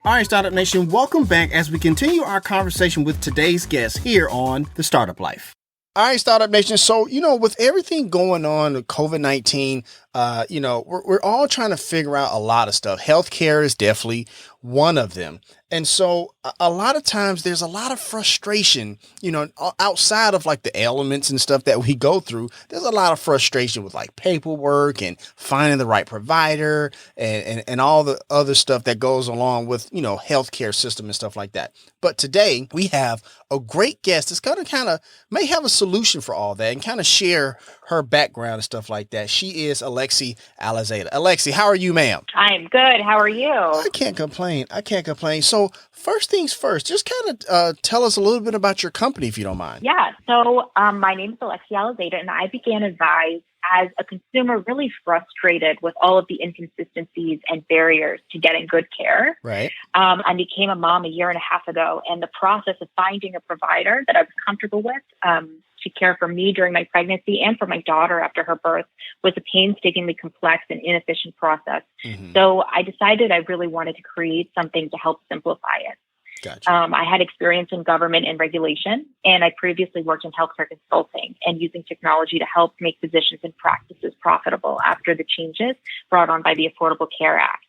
S1: All right, Startup Nation, welcome back as we continue our conversation with today's guest here on The Startup Life. All right, Startup Nation. So, with everything going on with COVID-19, we're all trying to figure out a lot of stuff. Healthcare is definitely one of them. And so a lot of times there's a lot of frustration, outside of like the elements and stuff that we go through. There's a lot of frustration with like paperwork and finding the right provider and all the other stuff that goes along with, healthcare system and stuff like that. But today we have a great guest that's going to kind of may have a solution for all that and kind of share her background and stuff like that. She is Alexis Alexi Alizada. Alexi, how are you, ma'am?
S5: I'm good. How are you?
S1: I can't complain. So first things first, just kind of tell us a little bit about your company, if you don't mind.
S5: Yeah. So my name is Alexi Alizada, and I began Advise as a consumer really frustrated with all of the inconsistencies and barriers to getting good care.
S1: Right.
S5: I became a mom a year and a half ago, and the process of finding a provider that I was comfortable with to care for me during my pregnancy and for my daughter after her birth was a painstakingly complex and inefficient process. Mm-hmm. So I decided I really wanted to create something to help simplify it.
S1: Gotcha.
S5: I had experience in government and regulation, and I previously worked in healthcare consulting and using technology to help make physicians and practices profitable after the changes brought on by the Affordable Care Act.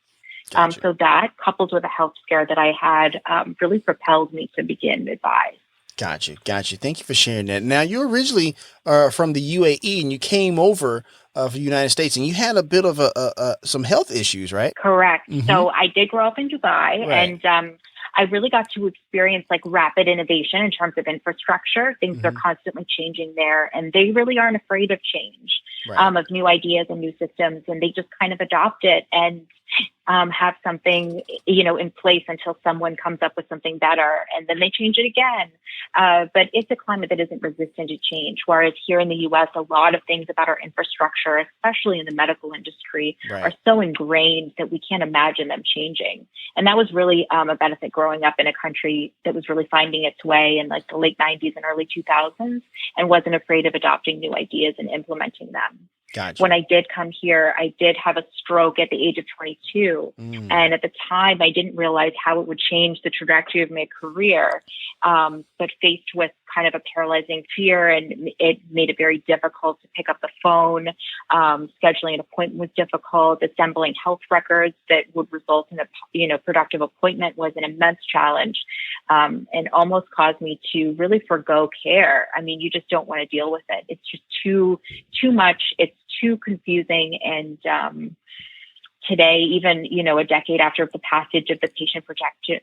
S1: Gotcha.
S5: So that, coupled with a health scare that I had, really propelled me to begin Advise.
S1: Gotcha. Thank you for sharing that. Now, you're originally from the UAE, and you came over for the United States, and you had a bit of some health issues, right?
S5: Correct.
S1: Mm-hmm.
S5: So I did grow up in Dubai,
S1: right.
S5: and I really got to experience like rapid innovation in terms of infrastructure. Things are constantly changing there, and they really aren't afraid of change,
S1: right.
S5: Of new ideas and new systems, and they just kind of adopt it and have something, in place until someone comes up with something better, and then they change it again. But it's a climate that isn't resistant to change. Whereas here in the U.S., a lot of things about our infrastructure, especially in the medical industry,
S1: right.
S5: are so ingrained that we can't imagine them changing. And that was really a benefit growing up in a country that was really finding its way in like the late 90s and early 2000s and wasn't afraid of adopting new ideas and implementing them.
S1: Gotcha.
S5: When I did come here, I did have a stroke at the age of 22. And at the time, I didn't realize how it would change the trajectory of my career. But faced with kind of a paralyzing fear, and it made it very difficult to pick up the phone. Scheduling an appointment was difficult. Assembling health records that would result in a productive appointment was an immense challenge, and almost caused me to really forgo care. I mean, you just don't want to deal with it. It's just too much. It's too confusing. And today, even, a decade after the passage of the Patient Protection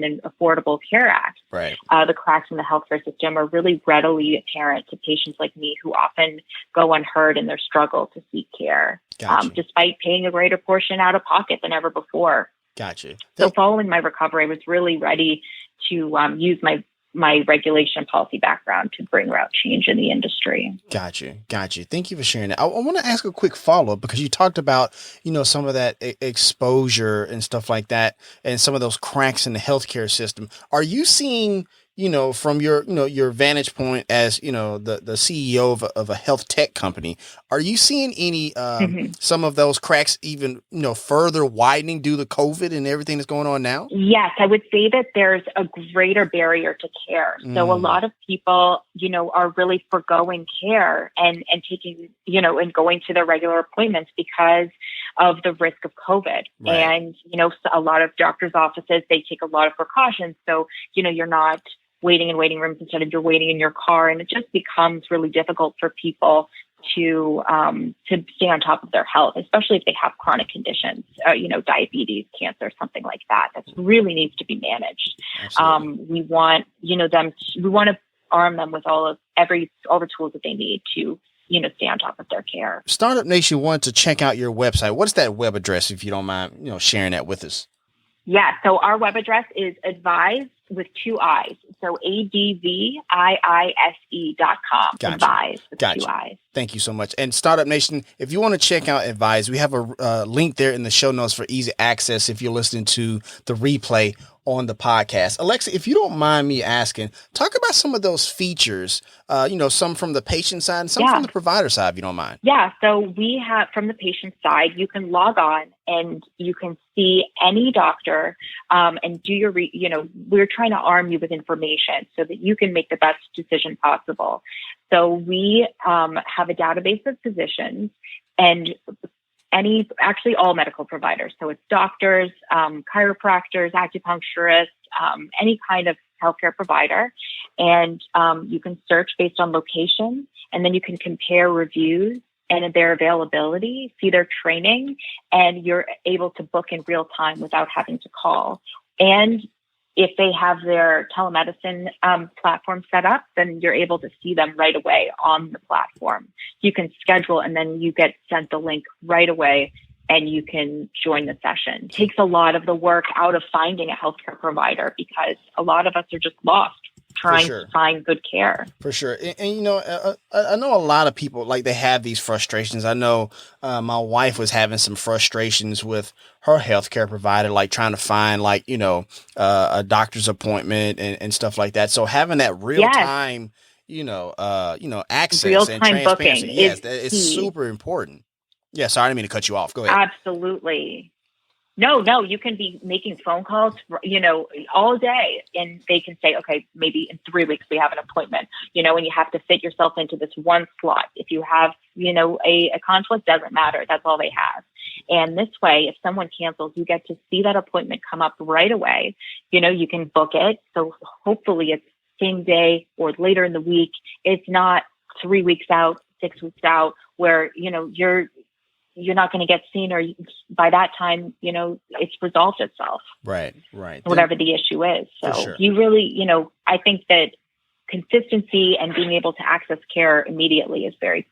S5: and Affordable Care Act,
S1: right.
S5: The cracks in the healthcare system are really readily apparent to patients like me who often go unheard in their struggle to seek care,
S1: Gotcha.
S5: Despite paying a greater portion out of pocket than ever before.
S1: Gotcha.
S5: So following my recovery, I was really ready to use my regulation policy background to bring about change in the industry.
S1: Gotcha. Thank you for sharing that. I want to ask a quick follow-up because you talked about, some of that exposure and stuff like that and some of those cracks in the healthcare system. Are you seeing, from your vantage point as, the CEO of a health tech company, are you seeing any, some of those cracks even, further widening due to COVID and everything that's going on now?
S5: Yes, I would say that there's a greater barrier to care. So a lot of people, are really forgoing care and taking, and going to their regular appointments because of the risk of COVID.
S1: Right.
S5: And, a lot of doctors' offices, they take a lot of precautions. So, you're not waiting in waiting rooms instead of you're waiting in your car. And it just becomes really difficult for people to stay on top of their health, especially if they have chronic conditions, diabetes, cancer, something like that. That really needs to be managed. We want, we want to arm them with all the tools that they need to, stay on top of their care.
S1: Startup Nation wanted to check out your website. What's that web address, if you don't mind, sharing that with us?
S5: Yeah. So our web address is Advise with two I's. So ADVIISE.com.
S1: Gotcha.
S5: Advise with
S1: Gotcha.
S5: two I's.
S1: Thank you so much. And Startup Nation, if you want to check out Advise, we have a link there in the show notes for easy access if you're listening to the replay on the podcast. Alexa, if you don't mind me asking, talk about some of those features, some from the patient side and some from the provider side, if you don't mind.
S5: Yeah. So we have, from the patient side, you can log on and you can see any doctor and do your, we're trying to arm you with information so that you can make the best decision possible. So we have a database of physicians and all medical providers. So it's doctors, chiropractors, acupuncturists, any kind of healthcare provider. And you can search based on location, and then you can compare reviews and their availability, see their training, and you're able to book in real time without having to call. And if they have their telemedicine platform set up, then you're able to see them right away on the platform. You can schedule and then you get sent the link right away and you can join the session. It takes a lot of the work out of finding a healthcare provider because a lot of us are just lost trying to find good care.
S1: For sure. And you know, I know a lot of people, like, they have these frustrations. I know my wife was having some frustrations with her healthcare provider, like trying to find, like, you know, a doctor's appointment and stuff like that. So having that real time, access
S5: real-time
S1: and transparency,
S5: booking
S1: it's super important. Yeah, sorry, I didn't mean to cut you off. Go ahead.
S5: Absolutely. No, you can be making phone calls, all day, and they can say, okay, maybe in 3 weeks we have an appointment, and you have to fit yourself into this one slot. If you have, a conflict, doesn't matter. That's all they have. And this way, if someone cancels, you get to see that appointment come up right away. You can book it. So hopefully it's same day or later in the week. It's not 3 weeks out, 6 weeks out where, you're not going to get seen, or by that time, it's resolved itself.
S1: Right.
S5: Whatever the issue is. So
S1: sure.
S5: You really, I think that consistency and being able to access care immediately is very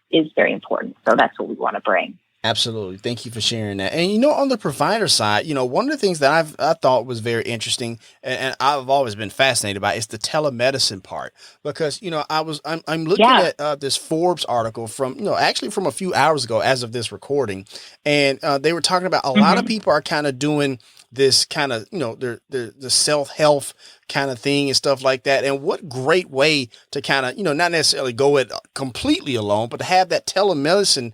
S5: important. So that's what we want to bring.
S1: Absolutely. Thank you for sharing that. And, on the provider side, one of the things that I thought was very interesting and I've always been fascinated by is the telemedicine part, because, I'm looking at this Forbes article from a few hours ago as of this recording. And they were talking about a lot of people are kind of doing this kind of, the self-health kind of thing and stuff like that. And what great way to kind of, not necessarily go it completely alone, but to have that telemedicine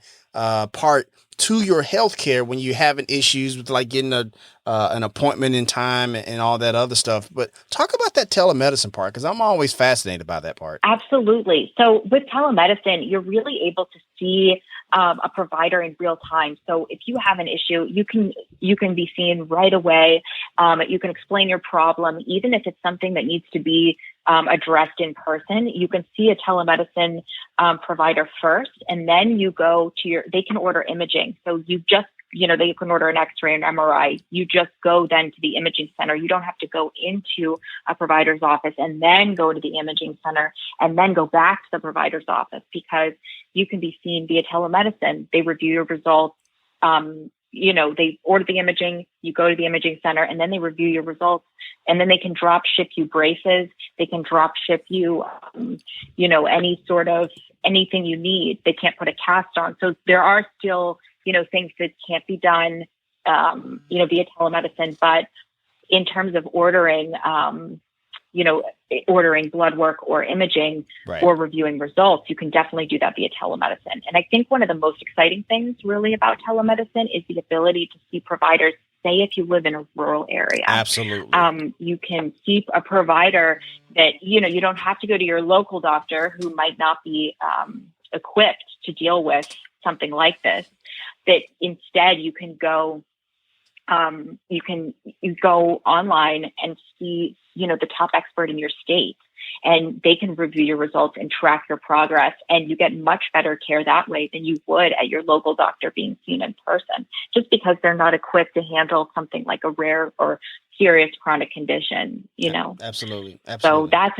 S1: part to your healthcare when you're having issues with, like, getting an appointment in time and all that other stuff. But talk about that telemedicine part, because I'm always fascinated by that part.
S5: Absolutely. So with telemedicine, you're really able to see a provider in real time. So if you have an issue, you can be seen right away. You can explain your problem, even if it's something that needs to be addressed in person. You can see a telemedicine provider first, and then you go to they can order imaging. So you just, they can order an X-ray and MRI. You just go then to the imaging center. You don't have to go into a provider's office and then go to the imaging center and then go back to the provider's office, because you can be seen via telemedicine. They review your results. They order the imaging, you go to the imaging center, and then they review your results, and then they can drop ship you braces. They can drop ship you, anything you need. They can't put a cast on. So there are still, things that can't be done, via telemedicine. But in terms of ordering blood work or imaging or reviewing results, you can definitely do that via telemedicine. And I think one of the most exciting things really about telemedicine is the ability to see providers, say if you live in a rural area.
S1: Absolutely.
S5: You can see a provider that, you don't have to go to your local doctor who might not be equipped to deal with something like this, that instead you can go you go online and see, the top expert in your state, and they can review your results and track your progress, and you get much better care that way than you would at your local doctor being seen in person, just because they're not equipped to handle something like a rare or serious chronic condition,
S1: Absolutely.
S5: So that's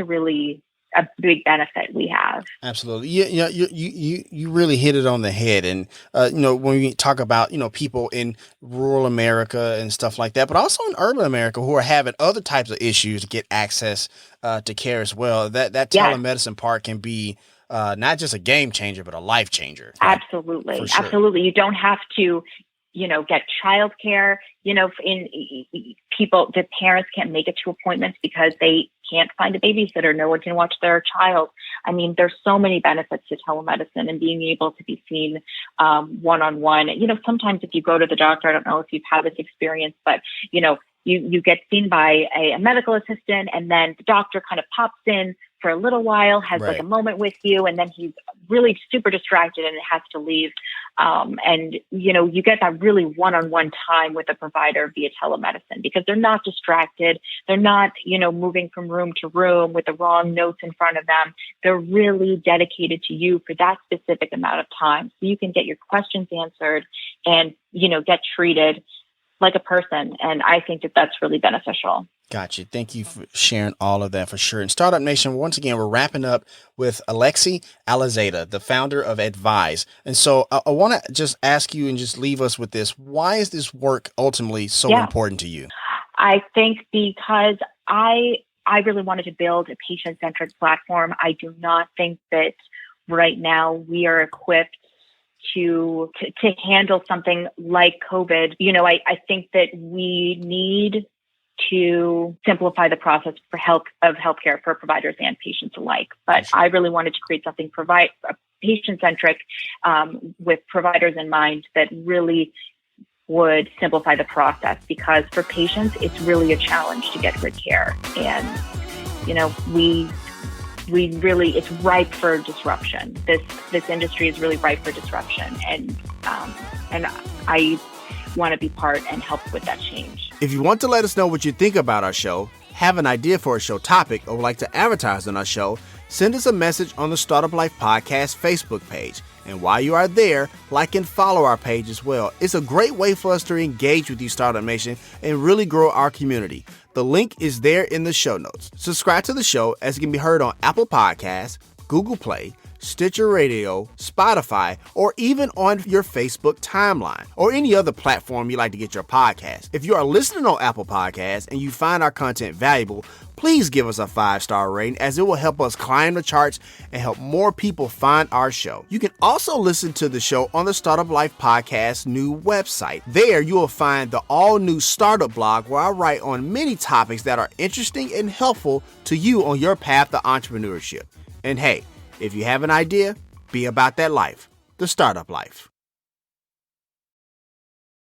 S5: a big benefit we have.
S1: Absolutely. Yeah. You really hit it on the head. And, when we talk about, people in rural America and stuff like that, but also in urban America who are having other types of issues to get access to care as well, that telemedicine part can be not just a game changer, but a life changer.
S5: Absolutely.
S1: For sure.
S5: Absolutely. You don't have to, get childcare, the parents can't make it to appointments because they can't find a babysitter. No one can watch their child. I mean, there's so many benefits to telemedicine and being able to be seen one-on-one. Sometimes if you go to the doctor, I don't know if you've had this experience, but, you get seen by a medical assistant, and then the doctor kind of pops in for a little while, has like a moment with you, and then he's really super distracted and has to leave. And, you get that really one-on-one time with a provider via telemedicine, because they're not distracted. They're not, moving from room to room with the wrong notes in front of them. They're really dedicated to you for that specific amount of time. So you can get your questions answered and, get treated like a person. And I think that that's really beneficial.
S1: Gotcha. Thank you for sharing all of that for sure. And Startup Nation, once again, we're wrapping up with Alexi Alizada, the founder of Advise. And so I want to just ask you and just leave us with this. Why is this work ultimately so important to you?
S5: I think because I really wanted to build a patient-centric platform. I do not think that right now we are equipped to handle something like COVID. You know, I think that we need to simplify the process for healthcare for providers and patients alike. But I really wanted to create something patient-centric with providers in mind that really would simplify the process, because for patients, it's really a challenge to get good care. And, you know, it's ripe for disruption. This industry is really ripe for disruption. And I want to be part and help with that change.
S1: If you want to let us know what you think about our show, have an idea for a show topic, or would like to advertise on our show, send us a message on the Startup Life Podcast Facebook page. And while you are there, like and follow our page as well. It's a great way for us to engage with you, Startup Nation, and really grow our community. The link is there in the show notes. Subscribe to the show, as it can be heard on Apple Podcasts, Google Play, Stitcher Radio, Spotify, or even on your Facebook timeline or any other platform you like to get your podcast. If you are listening on Apple Podcasts and you find our content valuable, please give us a 5-star rating, as it will help us climb the charts and help more people find our show. You can also listen to the show on the Startup Life Podcast new website. There you will find the all-new startup blog, where I write on many topics that are interesting and helpful to you on your path to entrepreneurship. And hey, if you have an idea, be about that life, the startup life.